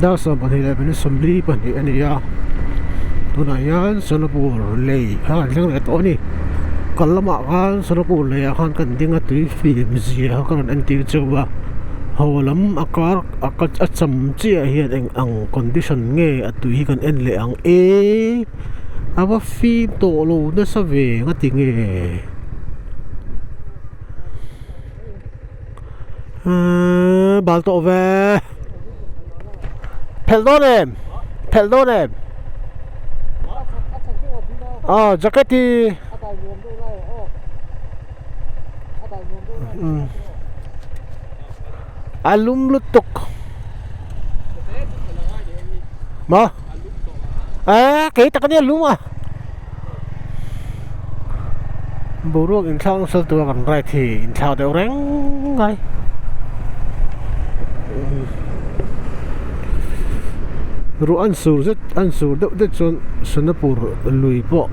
da sa pa ni le ben somli pa ni ania tuna yan Singapore lei ha jang le to ni kalama kan Singapore lei kan kan dinga tui film zia kan an ti chuwa hawalam akar akat acham chi a hian ang condition nge atui kan en le ang ava film to lo na sa ve nga tinge bal to ve peldonem jacketi alum lutuk ma cái ta cái này lum à bố ruộng in sao sơ tua còn lại thì in sao đều ráng ngay rồi ăn sủi đậu đậu chôn Singapore lùi bộ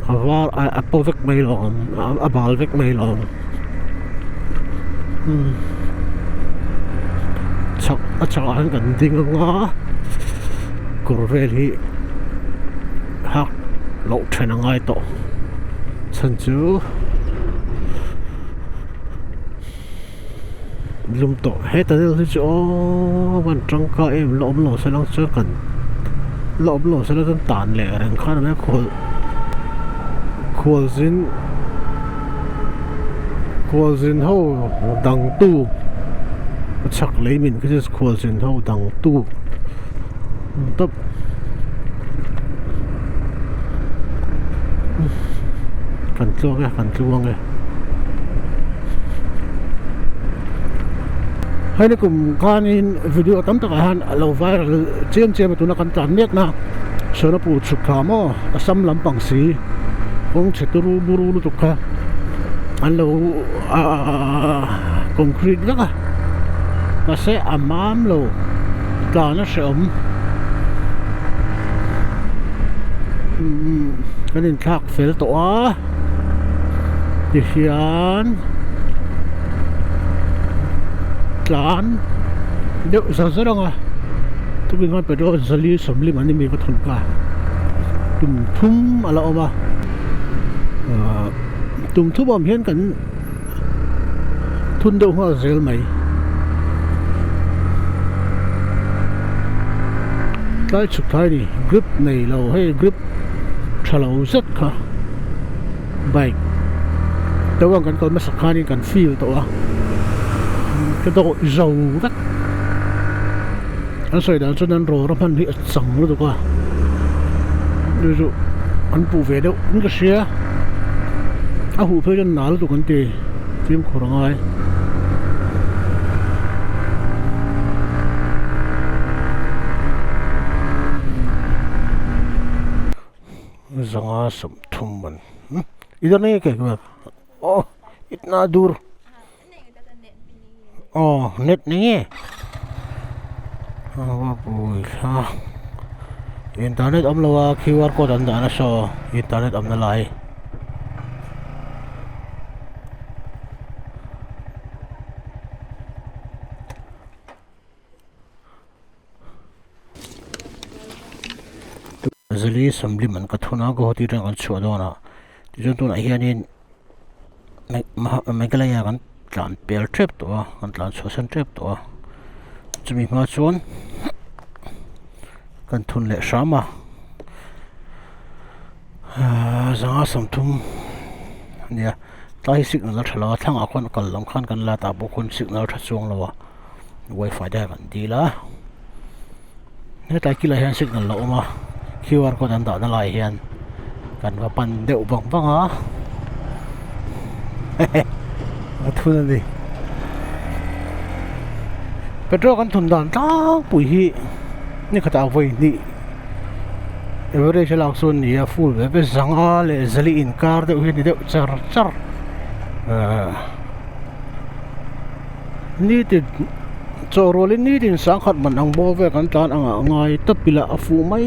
vào Apple vek mấy lon Apple vek mấy lon chắc anh cần tiếng ngõ của really hắc lộ trình ngay tổ chân chú lum tổ hết tới cái chỗ văn trong cái em lộn sẽ đang chưa cần lộn sẽ đang tàn lẻ rằng khác nó khuôn zin hậu đằng tu chắc lấy mình cái khuôn zin hậu đằng tu tập cần chuông nghe hay là cùng con in video tấm tất cả han lâu viral chiêm mà tụi nó còn tàn miết na sợ nó phụ chụp cả mà xăm lắm bằng xí không chỉ turu buru lúc cả anh lâu concrete đó à nó sẽ ấm lâu là nó sẽ ấm cái nên khác phê tổ thì hiền lan đeo sao rất đông à tôi bị ngon phải đó zali somli mà mình có thùng cả tùng thum à lão mà tùng thum bom hiến cảnh thun đâu hoa rêu mày cái chụp thái đi grip này lâu hay grip trả lâu rất cả bike đâu còn còn mất sắc đi cần feel tổ cái độ dầu rất anh xoay đàn cho nên rồi nó phân bị sòng nó được qua ví dụ anh phụ về đâu những cái xe hụ phơi cho nó được anh tì phim khổ rồi jangan semtuman itu nih kayak gimana oh itna dur oh net nih apa boy internet om lawa QR code anda na so internet om nalai zali sambli man ka thuna go ti rang an chua do na ti jun tu na hianin megalaya kan tlan pel trip to kan tlan social trip to chumi ma chuan kan thun le shama zanga samthum nia tai signal thala thanga khon kal lam khan kan la ta bo khon signal tha chuang lawa wifi da kan dila ne ta kila hian signal lo ma QR code an da na lai hian kan va pan deuh bang bang ha thun đi petrol kan thun dan ta pui hi ni khata voi ni average lak sun ni full ve zanga le zali in car de hi ni de char ni ti choroli ni tin sang khat man ang bo ve kan tan anga ngai tapila afu mai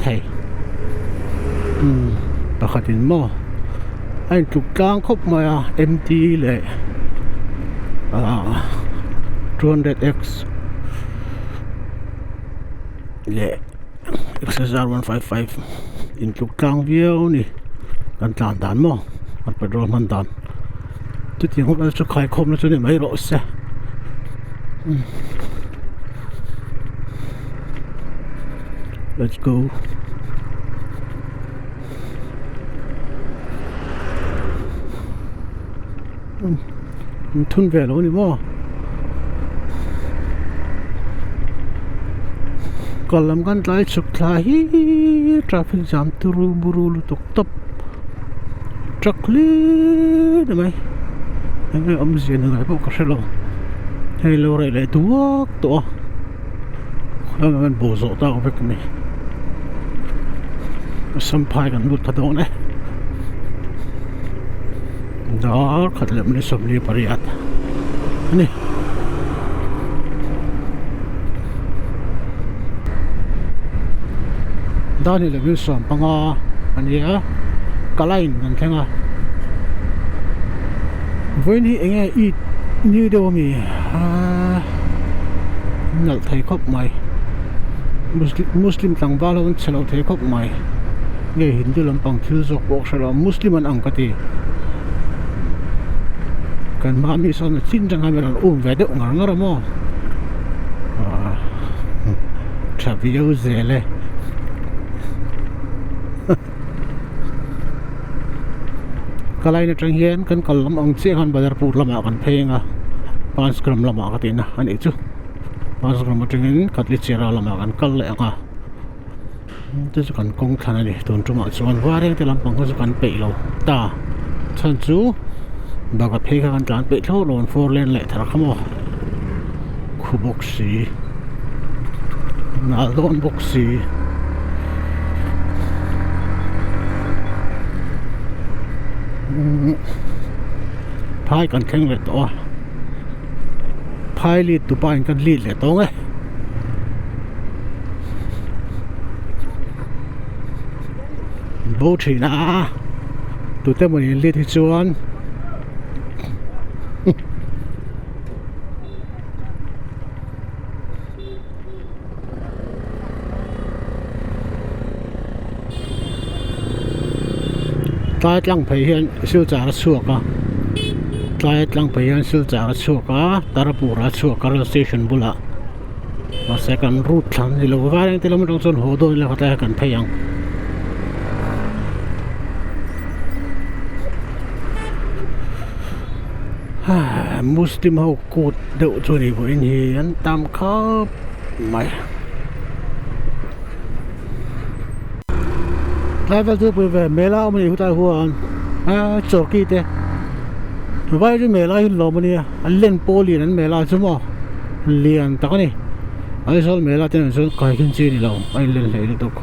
thei pakhatin mo anh chụp trang khóc mà empty lệ 200x le XSR 155 in tluk tlang viau ni kan tlan dan mo kan petrol man dan tu ti hol chu khai khom na chu ni mai ro se let's go thun về lo ni mo còn làm gan lái sụp lại traffic jam turu buru lu tuk top truck li de mai anh om gì nữa phải có sao hay lâu rồi lại tuốc to anh bổ rộ tao với cái này sampai kan lut thado ne đó khatlem ni somli pariat ni dani le MIZO panga ania kalain kan thenga voin hi enge I new do mi nal thai khop mai muslim tlang balon chelo thai khop mai nge hindu lampang thil jok bok sala muslim an angkati kan ma MIZO na chin jang hameran ve de ngar ngar mo thavio zele kalai na trang hian kan kalam ang che han badar pu lama kan phenga 5 gram lama ka tina ani chu 5 gram tengin katli chera lama kan kal le anga tu chu kan kong thana ni ton tuma chuan wareng te lampang chu kan pe lo ta chan chu baga pheka kan tlan pe thlo lon 4 lane le thar khamo khu boxi na don boxi phai kan kheng le to phai li tu pain kan li le to nge bo thina tu te mo li thi chuan tai tlang phei hian sil cha ra chuaka tai tlang phei hian sil cha ra chuaka Dawrpui ra chuaka rail station bula ma second route thlan ni lo wareng te lom rong chon ho do le khata kan pheiang muslim ho kut deuh chu ni bo in hi an tam khap mai level tu về mela mình hụt tai huan chor ki te vai ju mela hin lo mani an len poli an mela chu mo lian tak ni Aizawl mela ten so kai kin chi ni lo ai len le ni tok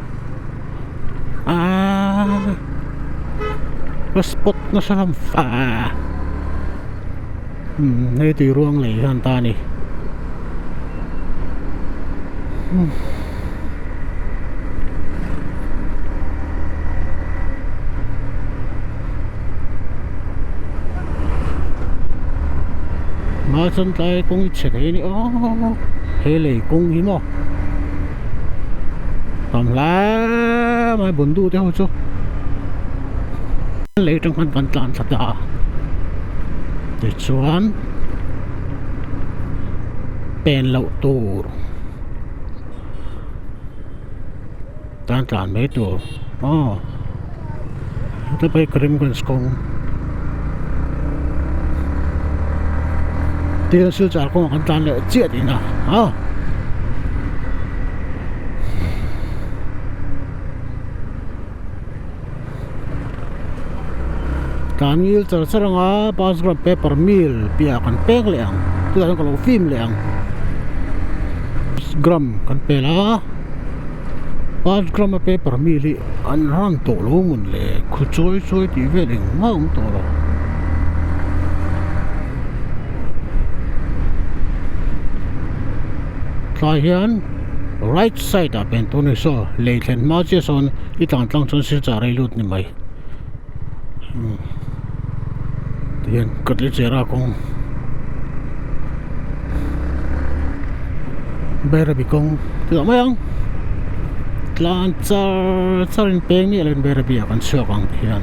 spot na salam fa nei ti ruang le han ta ni mà chân tay cũng chết đấy nữa thế này cũng hiếm không tầm lá mà bốn đu theo chú lấy trong khăn văn tàn thật đã để choán bèn lậu tù tan tàn mấy tù tôi bay krim con skong tiền sư trả con hắn tan lại chết đi nào tan ngil char saranga 5 gram paper mill pia kan pek leang tu kan lo film leang gram kan pela 5 gram paper mill an ran to lo mun le khu choi choi ti ve leng maung to lo hian right side a pen to ni so leithlen ma che son I tlang chon sil cha rai lut ni mai tian katli chera kong bera bi kong ti ma yang tlan charin peng ni len berbia kan suakang hian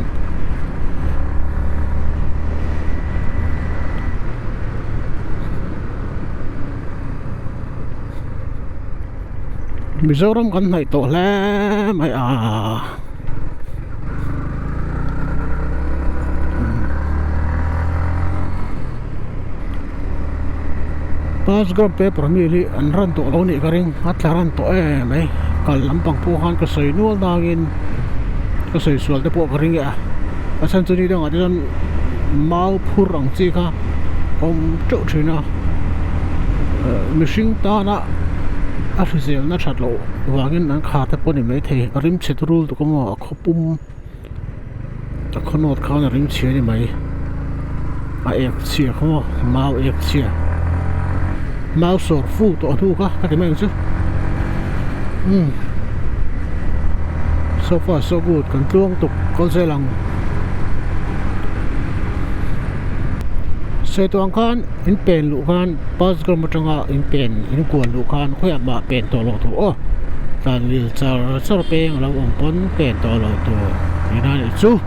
Mizoram kan nai to le mai pas gram pe pramili an ran to lo ni garing atlaran to mai kal lampang pu han ka sei nual dangin ka sei sual te po garing ya asan chu ni dang adan mau phur ang chi kha om chu thina mishing ta na a rizal na that lo wangin an kha te poni mai the rim chetrul to ko mo khopum ta khonot khan rim che ni mai a ek chia kho mau ek chia MALSAWM fu to thu ka cái mấy chứ so far so good kan tuang tuk con xe lang xe tuang khan in pen lu khan pas gram matanga in pen in kuan lu khan khoya ma pen to lo tu o tan lil char peng lo om pon pen to lo tu ina ni chu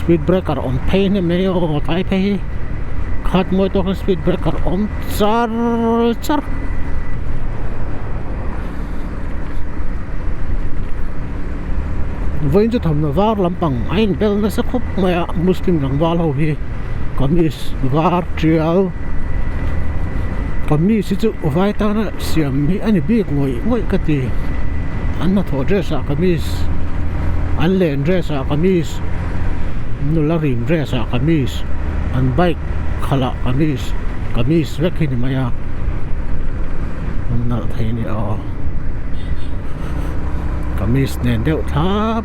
speed breaker on pay ni me o tai pay khat moi to speed breaker on char voin chu tham na war lampang ain bel na sa khop maya muslim rang wal ho hi kamis war trial kamis chu vai ta na siam mi ani bik ngoi ka ti an na tho dress a kamis an len dress a kamis nula ring dress a kamis an bike khala kamis vekin maya na thai ni a kamis nen deuh thap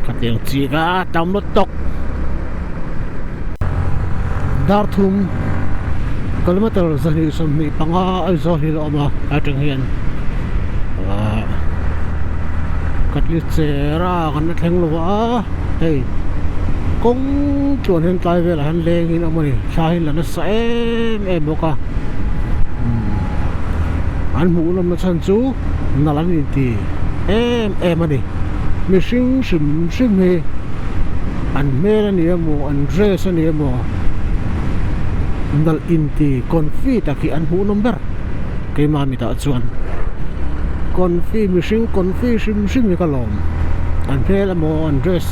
ka teng chi ga tam lo tok Dawrpui kilometer zali sami panga Aizawl hi lo ma atang hian katlit sera kan na thleng lo wa hey kong chuan hen tai vel han leng in amani thain la na sa em boka an mu lam na chan chu nalan ni ti em ani mishing sim he an mera ni mo an dress ni mo nal inti konfi taki an hu number kay mami ta chuan konfi mishing konfi sim ni kalom an phela mo an dress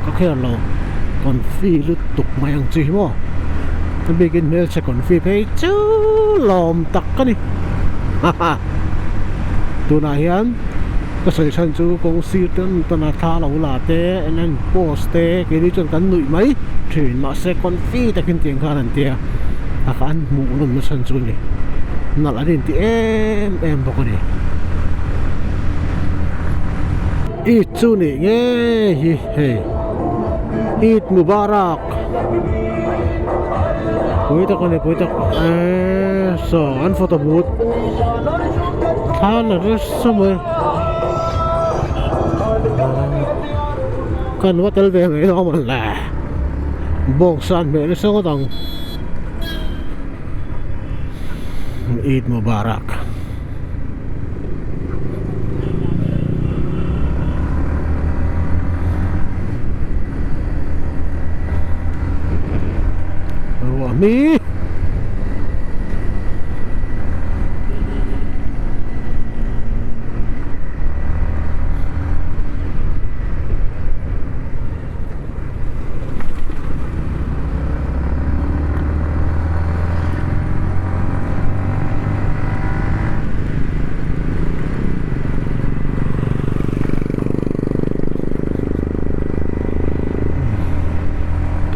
ka kher lo konfi lutuk mayang chi mo to begin mel sa konfi pay chu lom tak ka ni haha tunayan kasi san chu kong sitan tana tha lo la te anan post te kini chon kan nui mai thin ma se konfi takin tiang khanan tia akan mu ulum na san chu ni nal adin ti em bako ni Eid chu ni nge hi he Eid Mubarak puita ko ni puita so an photo booth than res somewhere kan watel ve me no man la bong san me le so tang Eid Mubarak me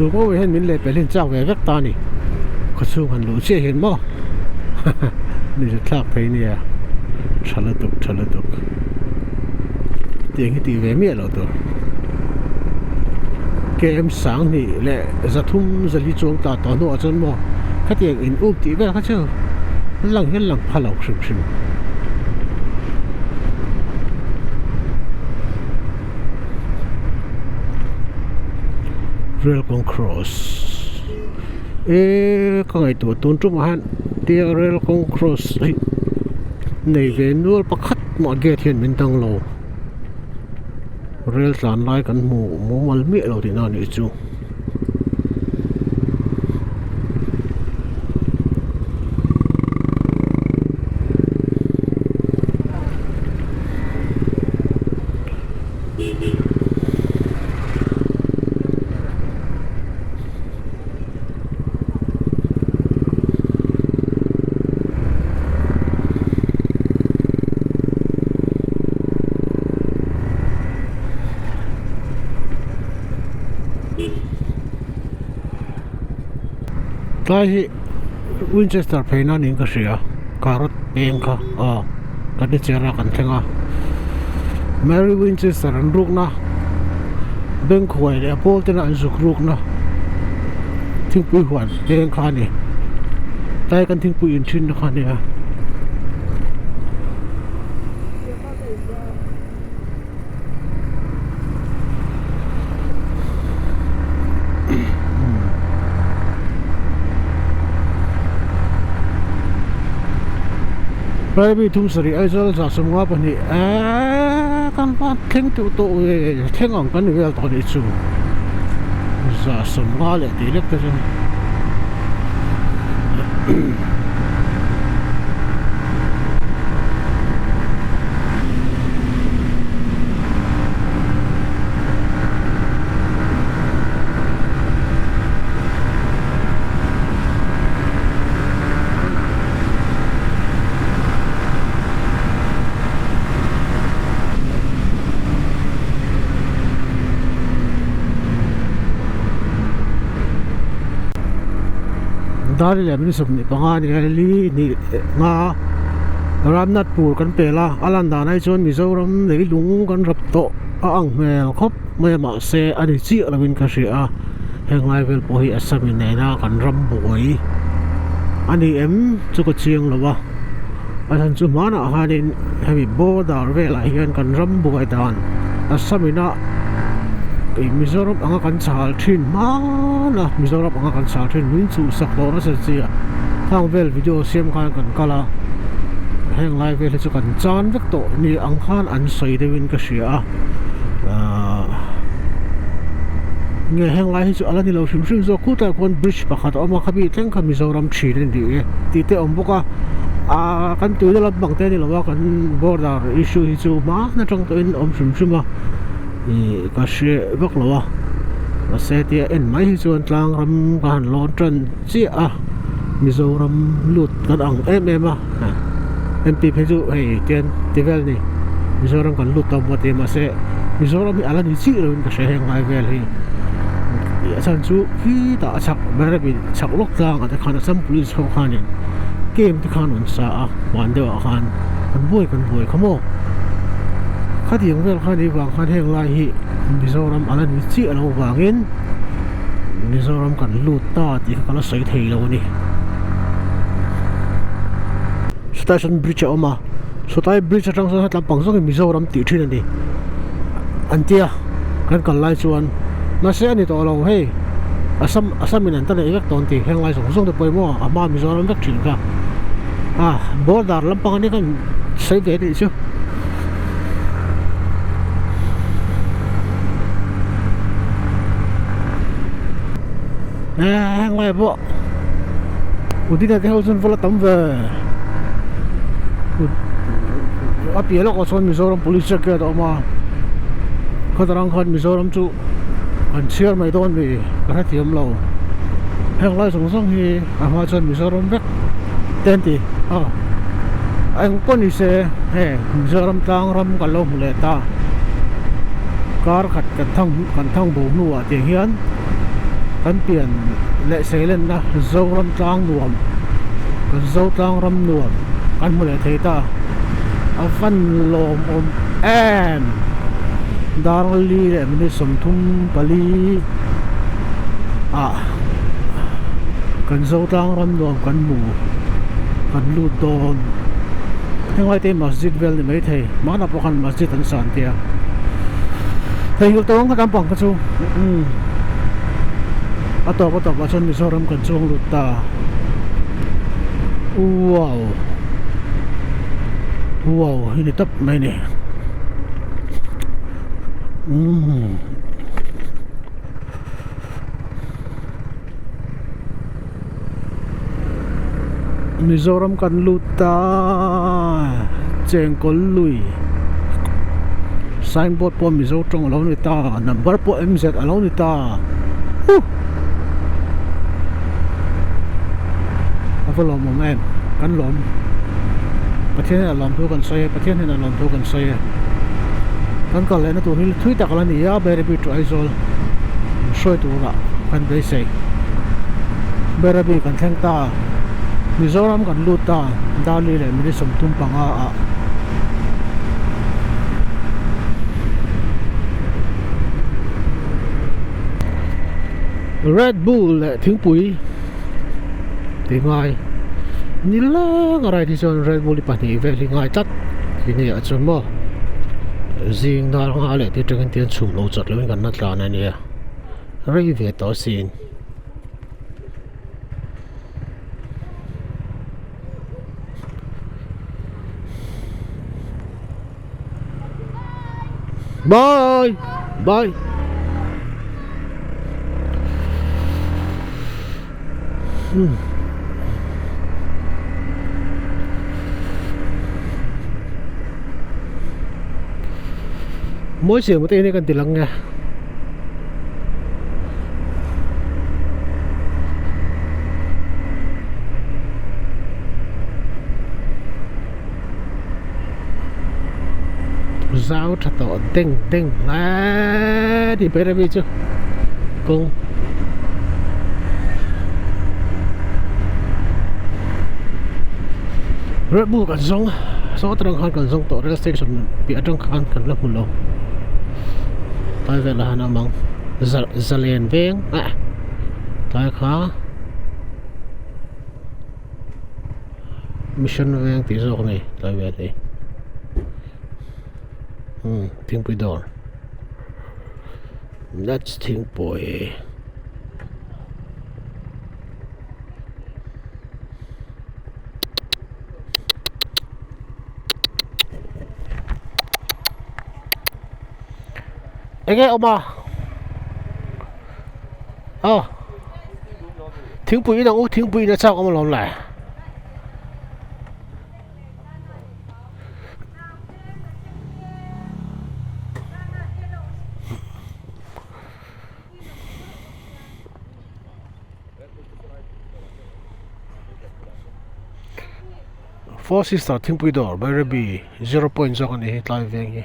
tôi có về hen mình lệ phải lên trao về vết ta nè có số hành lũ xe hiện mò này rất khác thấy nè chả là tục tiếng cái tiếng về miệng rồi tôi cái em sáng nè lệ giật thum giật đi chuông ta tao nọ chân mò cái tiếng in úp tí về cái chứ lang hian lang phalo shim shim rail con cross ka ngai tu tun tu ma han tia rail con cross nei ve nual pakhat ma gate hian min tang lo rail tlan lai kan mu mal mi lo ti na ni chu Lai Winchester phena ning ka sia karot peng kha ka de chera kan thenga Mary Winchester an ruk na beng khoi le pol te na an zuk ruk na thingpui huan peng kha ni tai kan thingpui in thin kha ni Baby thum sari Aizawl za somnga pani kan pa theng tu to theng ang kan vel to ni chu za somnga le dilek ta chu dari le min sum ni panga ni li ni nga ramnat pur kan pela alanda nai chon Mizoram nei lung kan rap to ang mel khop me ma se ani chi alamin ka ria heng lai vel po hi asami nei na kan ram boi ani em chu ko chiang lawa asan chu mana hanin hemi border vela hian kan ram boi dan asami na Mizoram anga kan chal thin mana Mizoram anga kan chal thin min chu sak lo na se chia hang vel video siam kan kala heng lai vel chu kan chan vek to ni ang khan an soi de win ka sia nge heng lai chu ala ni lo shim shim zo khu ta kon bridge pakhat oma khabi teng kha Mizoram thin ni ti te om boka kan tu de la bang te ni lo wa kan border issue hi chu ma na tong to in om shim shim ka she vak lawa la se tia en mai hi chuan tlang ram kan lon tran chi Mizoram lut kan ang em MP phe chu hei tian tivel ni Mizoram kan lut tam te ma se Mizoram mi ala ni chi ro ka she heng mai vel hi asan chu hi ta chak bare bi chak lok tlang ata khan sam police ho khan in game ti khan on sa wan de wa khan kan boi khamo khát tiếng vel khát đi vàng khát heng lai hi Mizoram ala ni chi alo wangin Mizoram kan lut ta ti kala sei thei lo ni station bridge oma sotai bridge atang sa tlam pangso ki Mizoram ti thin ani antia kan kal lai chuan na se ani to lo he asam min an ta le vek ton ti heng lai song te poi mo ama Mizoram vek thin ka border lampang ani kan sei ve ni chu hang lai bo udina te hausun vola tam ve api lo ko son Mizoram police ke do ma khadrang khan Mizoram chu an chiar mai don ni ka thiam lo hang lai song hi ama chon Mizoram bek ten ti anh poni se he Mizoram tang ram ka lo mule ta kar khat kan thang bo nu a te hian kan pian le selen na Zoram tlang nuam kan zo tlang ram nuam kan mule thei ta avan lom om em darli le min som thum pali kan zo tlang ram nuam kan mu kan lut don hengai te masjid vel ni mai thei mana pakhan masjid an san tia thei hu tong kan pang ka chu ato ba chon Mizoram kan chung lut ta wow ini tap mai ni Mizoram kan luta chengkol lui signboard po Mizo trong alo ni ta number po MZ alo ni ta avalom mo em kan lom pathian na lom thu kan sai pathian na lom thu kan sai kan kal le na tu ni thui tak la ni ya berabi to Aizawl soi tu ra kan be sei berabi kan theng ta Mizoram kan luta dali le mi som tum panga a Red Bull le thingpui tingai nila ngarai di son Red Bull pani ve lingai chat ini a chon mo zing na nga le ti teng tian chum lo chat lo kan na tla na ni rei ve to sin bye bye mỗi chiều một tí này cần tiền lắm nha giáo thật tổ tinh tinh là thì bây giờ biết chưa cùng Red Bull kan zong so terang kan zong to rail station pi atong kan la mulo tai ve la hana mang zalen veng tai kha mission veng ti zo ni tai ve ti thingpui door that's thingpui ege oma thingpui na thingpui na chak om lom lai Four sister thingpui door Dawrpui 0.0 kan hi tlai veng hi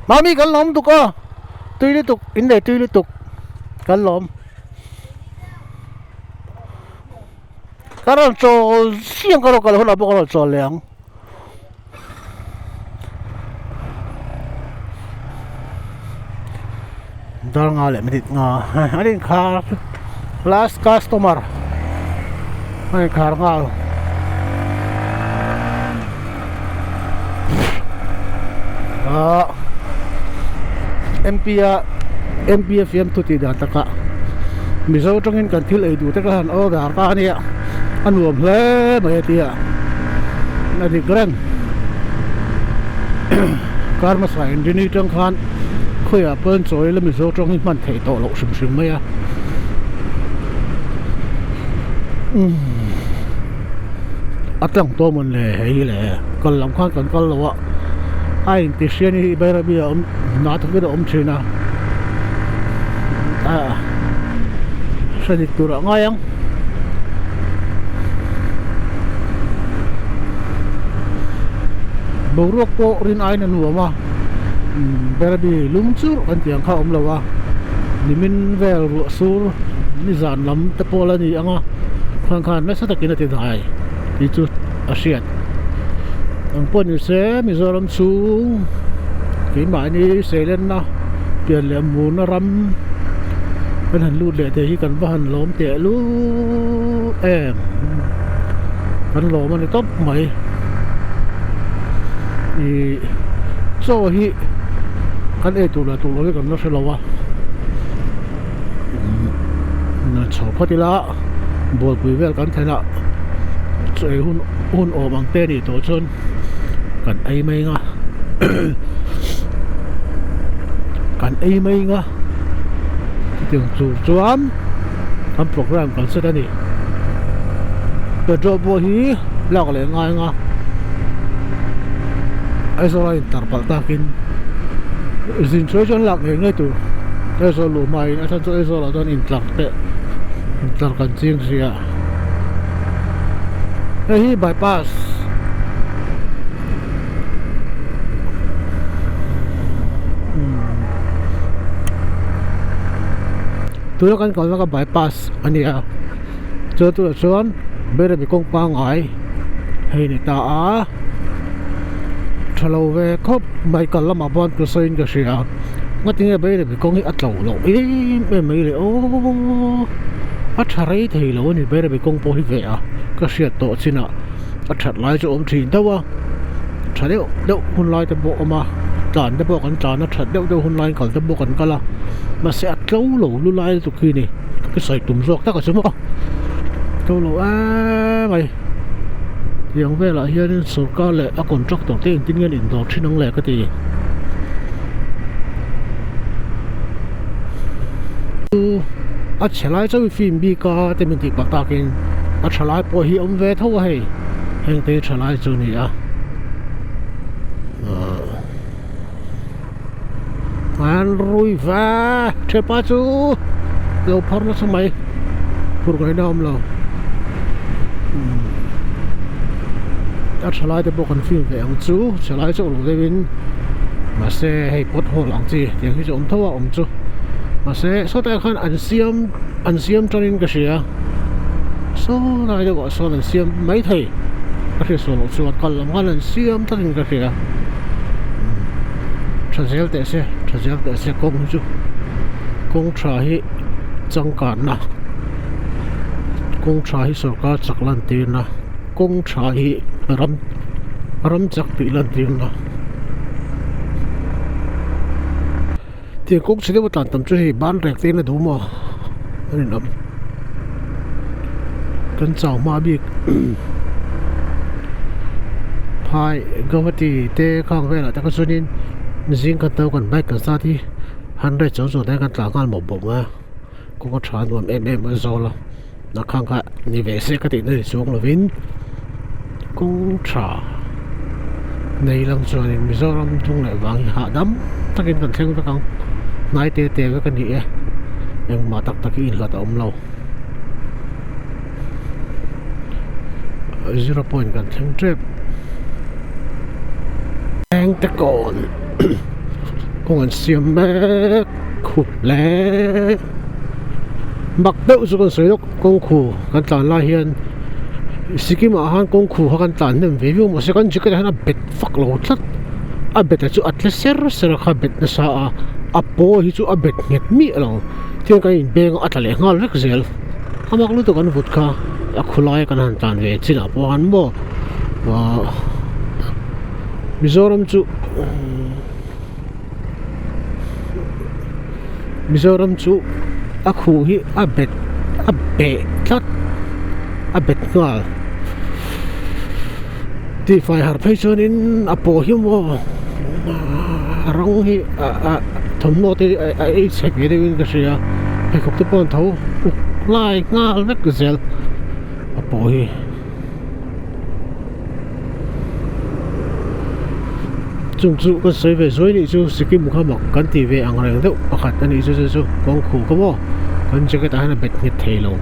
Mami kan lom tu ko tui li tuk in dei tui li tuk kan lom karan cho siang karo kalo na bo cho leang dal nga le medit nga adin kha last customer ay khar nga MPFM tu ti da taka Mizo tongin kan thil ei du te kan o dar ka ni an luom hle mai tia na di gran kar ma sai indini tong khan khoya pen choi le Mizo tongin man thei to lo sim sim mai a atang to mon le hei le kal lam khan kan kal lo ai ti sian ni Dawrpui na to ke om china sedikit turang ngayang buruk po rin ay nanuwa Dawrpui lumsur kan tiang ka om lawa nimin vel ru sur ni zan lam te pola ni anga khan khan na sa takin ti dai ti chu asiat ang pon ni se Mizoram chung cái mãi ni se lên na tiền lệ muốn nó ram cái hành lụt lệ thì cần vào hành lốm tệ lú em hành lốm mà này tốt mày thì so hi kan tụ là cái còn nó sẽ lâu à nó chọc phát đi lá bồi bùi về kan thay nọ chơi hun ổ bằng tên thì tổ chân cần ai mấy nga cần ai mấy nga tiếng chủ chuan làm program cần sẽ đi cái Dawrpui lạc lại ngay nga Aizawl tarpal takin zin chơi chân lạc ngay tu Aizawl lu mai na chân Aizawl là chân intlak te intlak kan ching sia hi bypass tu kan còn là cái bypass anh à chơi tu là chuan bây giờ bị công pa ngải hay này ta á thalo về khóc mai cả lắm mà bọn tôi xây cái gì à ngắt tiếng bây giờ bị công hết lẩu lẩu ấy mấy này ô chả thì lẩu này bây giờ bị công bôi về à cái gì tổ xin à chặt lại cho ông chín đâu à chặt đâu hun lại cái bộ mà chán cái bộ con chán nó chặt đâu hun lại còn cái bộ còn cái là mà sẽ lẩu lẩu lu lại tụi kia này cái sợi tủm ruột ta có số không lẩu lẩu à màyยังเวลาเฮียนี่สุดก็เลยอากงจอกตัวเต้งที่เงินอินโดที่น้องแหลกก็ตีอัจฉริยะจะฟิล์มบีก็เต็มที่ปากตากินอัจฉริยะพอเฮียอมเวทว่าให้เฮงเตอัจฉริยะจุนี่อ่ะมันรุยฟ้าเชปาจูเราพอร์นัสมัยพูดกันได้อมเราอัจฉริยะจะบอกกันฟิล์มแบบจูอัจฉริยะจะรู้ได้วินมาเซ่ให้ปวดหัวหลังจีอย่างที่จะอมทั่วอมจูมาเซ่สุดท้ายคันอันเสียมจนอินก็เสียสุดท้ายจะบอกส่วนอันเสียมไม่ไทยก็คือส่วนส่วนกันลำกันอันเสียมจนอินก็เสียฉันเสียแต่เสียกงจูกงชาฮิจังการนะกงชาฮิสุรการจักรันตีนะกงชาฮิรำจักปีลันตีนะที่กงสิ่งที่ว่าตันทำช่วยบ้านแรกตีนะดูมาอันนี้นะกันเจ้ามาบีกพายก็ว่าที่เตะข้างเวลาแต่ก็ส่วนนี้สิ่งกันเท่ากันไม่กันซาที่ฮันได้เจ้าส่วนได้กันต่างกันหมดบอกว่าก็ชาญว่ามาโซลนักข้างกันนี่เวสก็ติดในช่วงละวินกงชาในลำส่วนนี้มิโซรัมทุ่งไหนวางหาดำตะกินกันเท่งตะกังนายเตะไว้กันนี่ยังมาตักตะกินละแต่อมเรา0 point กันเท่งเจ็บแองตะโกนกงอันเสียมแม่ขุดแหลบักเต้าสุกันสวยกกงขู่กันตานลาเฮียนสิกิมอาหารกงขู่กันตานเนี่ยวิวมันสิกันจิกได้นะเบ็ดฟักโหลดลัดอ่ะเบ็ดจะอัดเลเซอร์เสร็จข้าเบ็ดนะซาอ่ะโป้ฮิจูอ่ะเบ็ดเงียบมีอะไรเที่ยงกันเบงอัดเลยงาเล็กเซลอามักรู้ตัวกันวุฒิค่ะอ่ะคุลายกันหันตานเวจินะพวกhanบ่ว่ามิโซรัมจูอะคูฮิอะเบ็ดลัดอะเบ็ดงาที่ไฟหาร์เพชรนินอะโปฮิมว่าร้องฮิทำโนติไอ้เสกเดวินก็เสียไปขบตัวปนเท้าไล่งาเล็กเซลอะโปฮิจุงจุก็สวยไปสวยนี่จูสกิมข้าบอกกันทีเวอังเรงเด้อประคัดอันนี้จูกองขู่ก็บ่กันจะก็ตายนะเบ็ดเงียบเทลง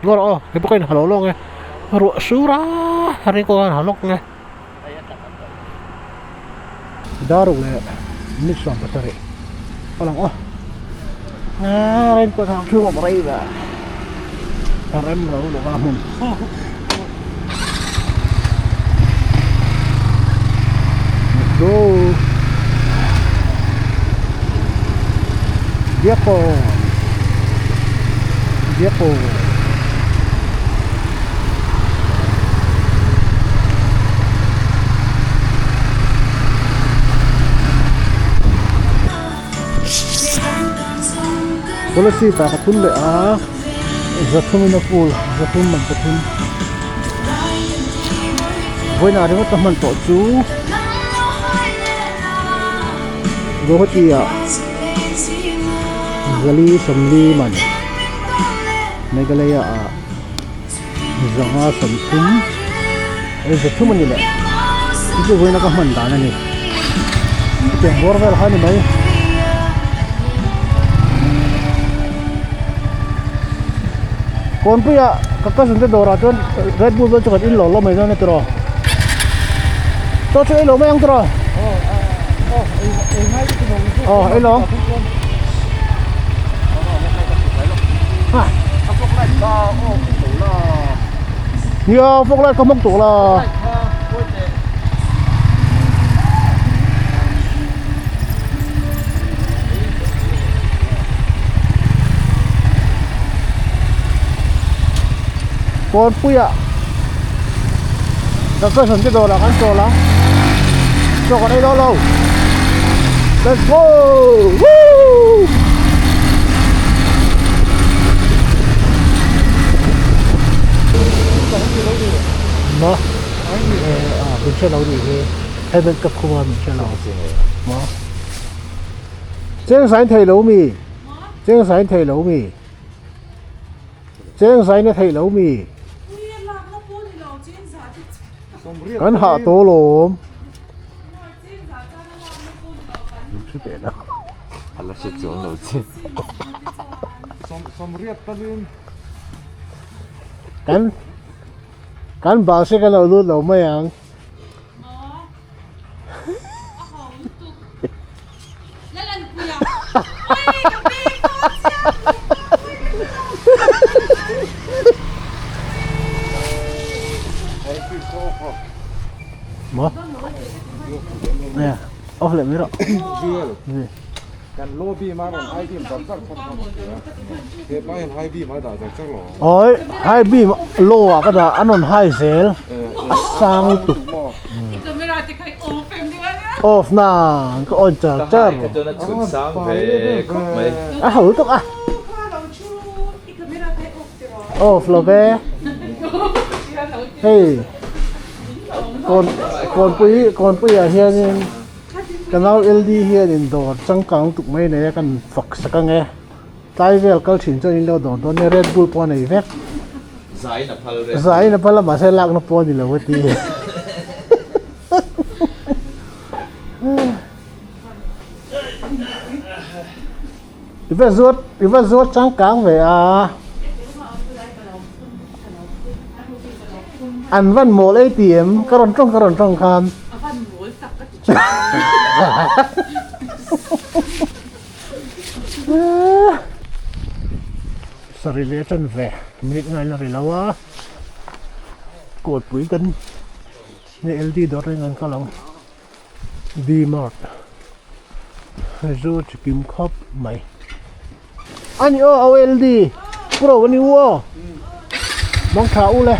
ngồi đó cái bức ảnh halo luôn nghe rụa sura hari ko kan halok nghe daru le nisam patare alang ren ko thang chu mo rai ba RM rồi được không? Go. Dawrpui. Policy tak katun le zathum na pool zathum man katun voi na ringot man to chu gohatia gali samli man megalaya zanga samthum zathum ni le chu voi na ka man da na ni ke borvel ha ni mai kon puya kakak sunte dora chon Red Bull cho kan in lo mai na tro to cho lo mai ang tro ai lo ha ya phok lại không mốc tủ là con puya các cơ sở cái đồ là ăn trò lắm cho con đây lâu lâu let's go woo mà mình chơi lâu gì thế hay bên cặp khu mình chơi lâu mà chơi sáng thầy lâu mì chơi sáng thầy lâu mì chơi sáng nó thầy lâu mì Kan hạ tố lồm Chứ kể đâu Hãy subscribe cho kênh Ghiền Mì Gõ để Kan bảo sẽ cái lâu lâu mấy anh Mo? Nè, off lại mới đó. Kan lobby mà còn hai team tập chắc không thế mà hai team mà đã chắc rồi Ôi, hai bi lô à cái đó anh on hai sale sang tục off na cái on chả chả cái chỗ nó chuẩn sáng về không mấy hử tục off lo về hey con quý à hiện canal LD hiện in đồ trăng cang tục mấy này kan phật sắc nghe tai vel kal chin cho in lo đồ đồ này Red Bull po này vét giải na pala mà sẽ lạc nó po đi là vậy thì Ivan ruột trăng cang về à anh văn mổ ATM karon trong khan sarili chân về minit ngay là rilawa cột quý cân này LD đó rồi ngang cao lòng D-Mart rồi Sikkim khop mày anh ô LD pro cái niu mong tháo lên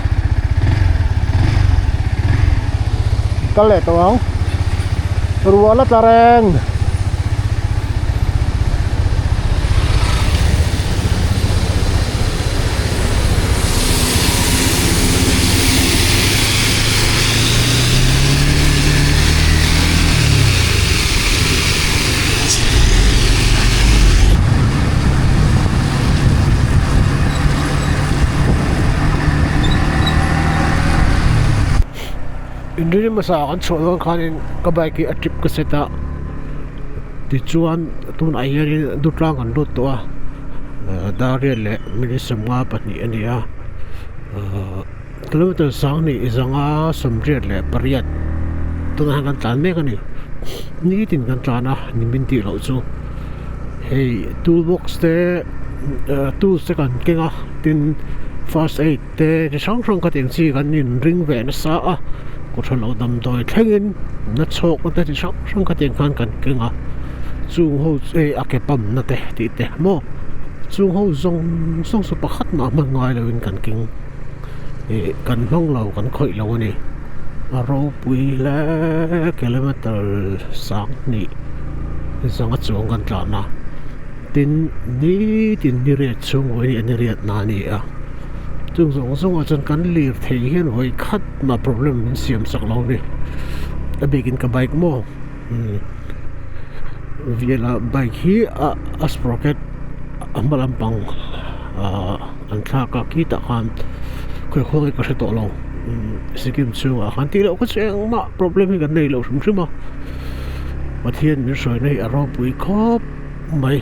cái lệ tao không rồi là tareng Ini masakan soal kan kebaiki trip ke seta dicuan tun ayari dutlang kan dut to dari le Millennium patni ania kilometer sang ni izanga samriat le pariat tun hangan tan me kan ni tin kan tana ni minti lo chu hey toolbox te tools te kan kenga tin first aid te ti sang sang ka teng chi kan in ring ve na sa a ko thalo dam doi thlengin na chok na te ti sang sang ka teng kan kenga chung ho a ke pam na te ti te mo chung ho zong song su pakhat ma man ngai lawin kan king kan hong lo kan khoi lo ni a ro pui la kilometer sang ni zang a chung kan tla na tin ni re chung hoi ni riat na ni a chung zong a chan kan lir thei hian hoi khat ma problem min siam sak lo ni a begin ka bike mo viela bike hi a sprocket ambalampang an thla ka kita khan khoi khoi ka to lo Sikkim chu a khan ti lo ka cheng ma problem hi kan nei lo shum shuma pathian min soi nei a ro pui khop mai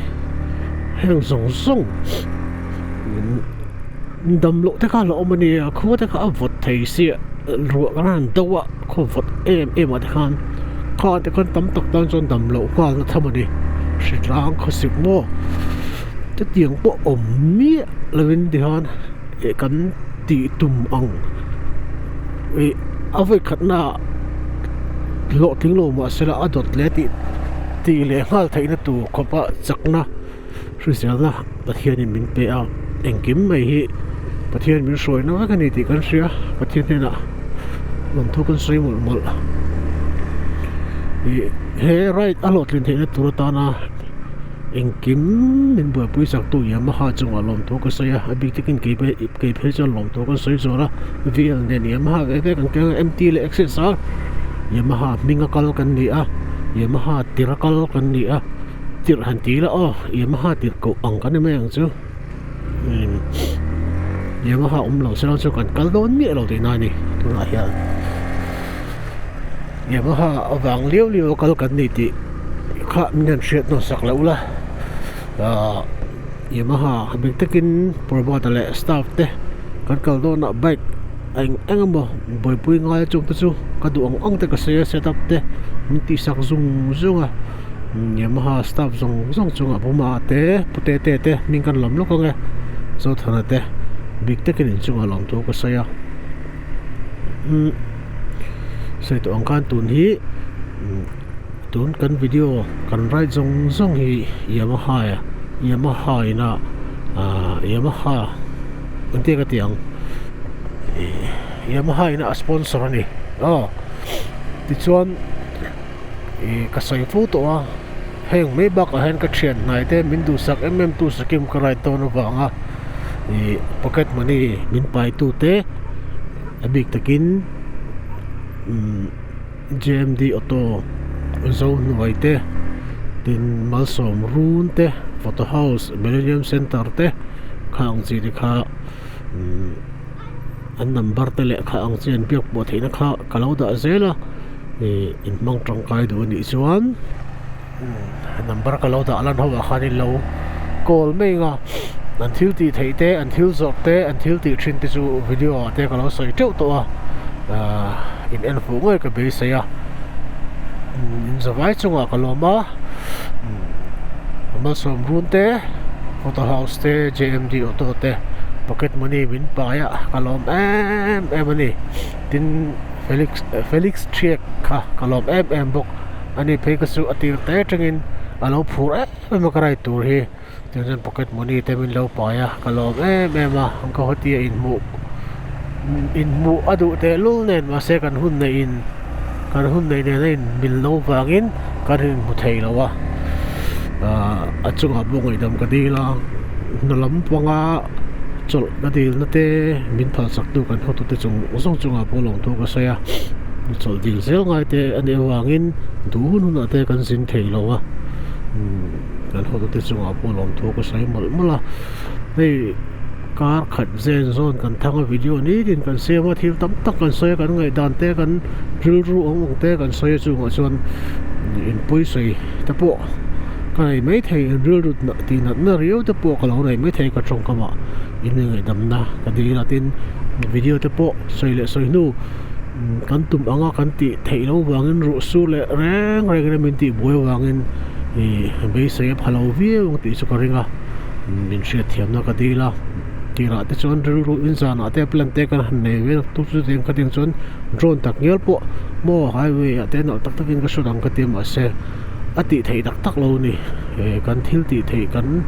heng zong đầm lộ thế cả lộ mà nè khu thế cả vật thầy xịa ruộng cái này đâu ạ khu vật em ở thế kan con thế con tấm tộc đang trong đầm lộ qua nó thầm đi sẽ lang khó xịt mua cái tiếng bộ ẩm mía lên thì han cái cắn tị tùm ong vì ở vậy khát na lộ tiếng lộ mà sẽ là ở đợt lẽ tị lẽ ngay thấy nó tụ có bạ chắc na rồi sẽ là bắt hiện mình bé ao anh kiếm mày hiประเทศมันสวยนะกันนี่ติกันเสียประเทศนี่นะลงทุนกันสวยหมดเฮ้ไรอารมณ์ลินเทนตัวตานะเอ็งกิมมันบัวปุยสักตัวยามาหาจังหวะลงทุนกันสวยอ่ะบิ๊กที่กินเก็บให้จนลงทุนกันสวยๆละวิลเนี่ยยามาหาแค่กันแค่ MT เลย Access อ่ะยามาหามิงกัลกันนี่อ่ะยามาหาติระกัลกันนี่อ่ะติระหันตีละอ๋อยามาหาติระกูอังกันนี่ไม่ยังจู่YAMAHA lo sẽ làm cho cần cá lớn miệng đầu thì này nè tôi nói hiện YAMAHA vàng liêu cá cần này thì khá nhận chuyện nó sặc lâu là YAMAHA mình tất nhiên provide lại staff thế cần cá lớn nó bike anh mà bởi bùi ngay trong tôi cá đủ ông thế cái setup thế mình tí sặc dùng à YAMAHA staff dùng chung à bông mà thế thế mình cần làm lúc không nghe so thằng thế big tech in chung along to ko saya sai to ang kan tun hi tun kan video kan rai zong hi Yamaha ina Yamaha unti ka tiang Yamaha ina sponsor ni ti chuan ka sai photo a heng me bak a hen ka thian nai te min du sak mm2 Sikkim ka rai to no wanga pocket money min pai tu te abik takin GMD auto ZOHNUAI te tin MALSAWM run te FOTOHOUSE Millennium center te khang chi de kha an number te le kha ang chen piak bo theina kha kalau da zela in mang tang kai do ni chuan number kalau da alan hawa khanin lo call me nga until ti thei te until zok te until ti thin te chu video te ka lo soi teu to in en fu ngoi ka be se ya in zawai chunga ka lo ma MALSAWM run te FOTOHOUSE te JMD auto te pocket money min pa ya kalom em ani tin Felix check ka kalom em bok ani pe ka su atir te tengin alo phur makarai tur hi tin pocket money te min lo pa ya kalom em ang ko hoti in mu adu te lul nen ma se kan hun nei in min lo wangin kan hin mu thei lawa achunga bungoi dam ka dila nalam panga chol ka dil na te min phal sak tu kan hotu te chung usong chunga polong tu ka saya chol dil zel ngai te ani wangin du nu te kan sin thei lawa kan hotu te chunga polong tu ka sai mala nei car khat zen zone kan thanga video ni din kan sema thil tam tak kan soya kan ngai dan te kan drill ru ong te kan soya chunga chuan in pui sei ta po cái mấy thầy rửa rụt nợ thì nó riêu tới bộ cái lỗ này mấy thầy có trong cái mà in người đầm na cái gì là tin video tới bộ xoay nu cắn tụm anga cắn tị thầy lâu vàng rượu su lệ rang rồi cái mình tị bôi vàng thì bây giờ phải lâu viết ông tị cho cái ringa mình sẽ thiam nó cái gì là kira te chuan ru in zan ate plan te kan han nei ve tu chu teng ka ting chuan drone tak ngel po mo highway ate no tak takin ka sudang ka tim ase ati thei tak lo ni kan thil ti thei kan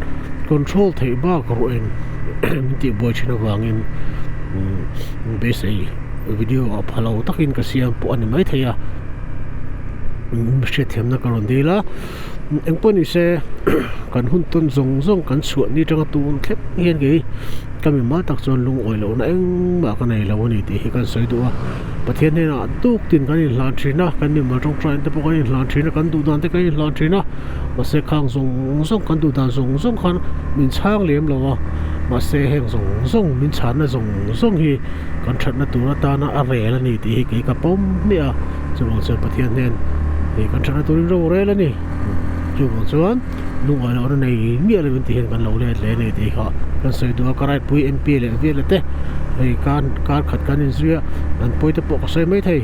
control thei ba ka ro en ti boy china wangin base video of hello takin ka siam po ani mai theya she them na karon dila engponi se kan hun ton zong kan chuan ni tanga tun thlep hian ge kami ma tak chon lung oi lo na eng ma ka nei lo ni ti hi kan soi du a pathian ne na tuk tin kan in hlan thina kan ni ma tong train te po kan in hlan thina kan du dan te kan in hlan thina ma se khang zong kan du dan zong khan min chang lem lo wa ma se heng zong min chan na zong hi kan that na tu na ta na a re la ni ti hi ke ka pom ni a chuan se pathian nen hi kan that na tu ro re la ni chuan lung oi lo nei mi ala bin ti hen kan lo le nei ti kha kan sei du ka rai pui mp le vi le te ei kan kar khat kan in zia an poi te po ka sei mai thei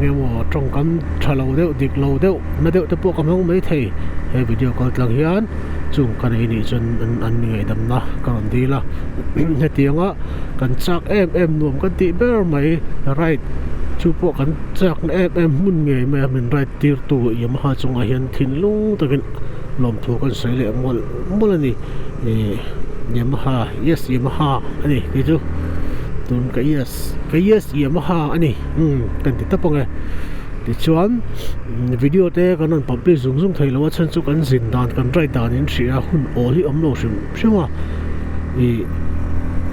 nge mo trong kam thalo deu dik lo deu na deu te po kam hong mai thei he video call tlang hian chung kan ei ni chun an ngai dam na kan di la he tianga kan chak em nuam kan ti ber mai right chu po kan chak na em mun nge me min right tir tu Yamaha chunga hian thin lung takin lom thu kan sei le mol ani Yamaha yes Yamaha ani ki chu tun ka yes Yamaha ani kan ti tapong ti chuan video te kan on publish zung thei lo chan chu kan zin dan kan rai dan in thria hun ol hi amlo shima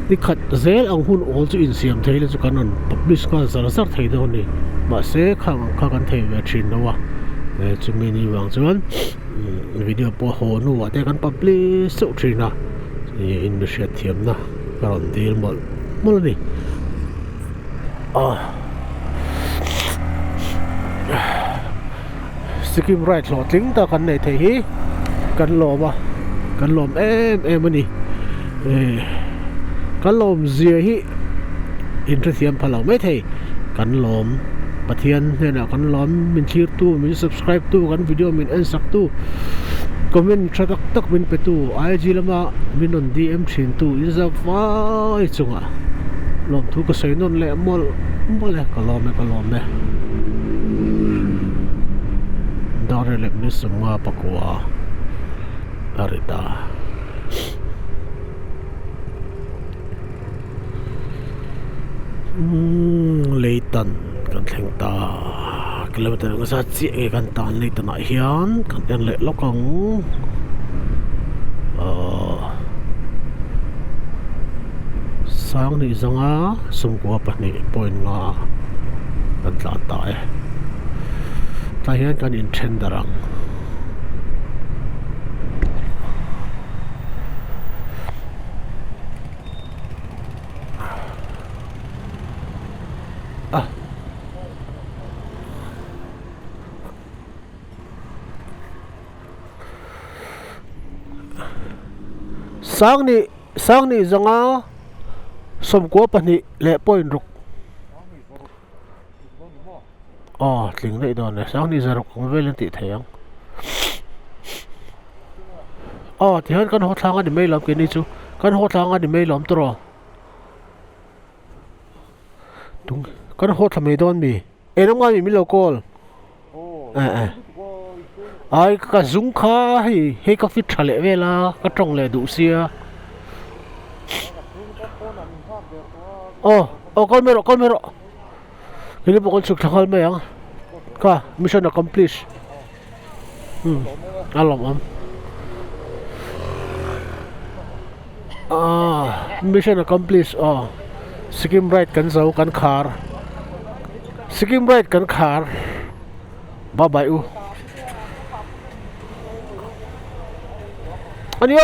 ni khat zel ang hun ol chu in siam thei le chu kan on publish ka zar thei do ni ma se kha kan thei ve thin lo wa chu mi ni wang chuan video po ho nu wa te kan publish so thina in the shed thiam na karon dil mol ni Sikkim right lo tling ta kan nei thei hi kan lom em ani kan lom zia hi in the thiam phalo mai thei kan lom pathian ne na kan lom min thir tu min subscribe tu kan video min en sak tu comment tak min pe tu IG lama min on DM thin tu iza vai chunga lom thu ka sei non le mol le ka lom me dare le mi sumwa pakwa arita leitan kan thleng ta kilometer nga sa chi e kan tan leitan a hian kan en le lokang sang ni zanga sumkwa pani point nga kan tla ta ta hian kan in then darang sang ni zanga somkwa pani le point ruk tling dei don sang ni zaruk ang vel ti thayang ti han kan hotlanga ni mail ke ni chu kan hotlanga ni mail tro tung kan hotla me don mi enanga mi lo call ai ka zung kha he ka fit thale vela ka tong le du sia call mero ini pokok suk thakal me yang ka mission accomplished alom mission accomplished Sikkim right kan zau kan khar Sikkim right kan khar bye bye ani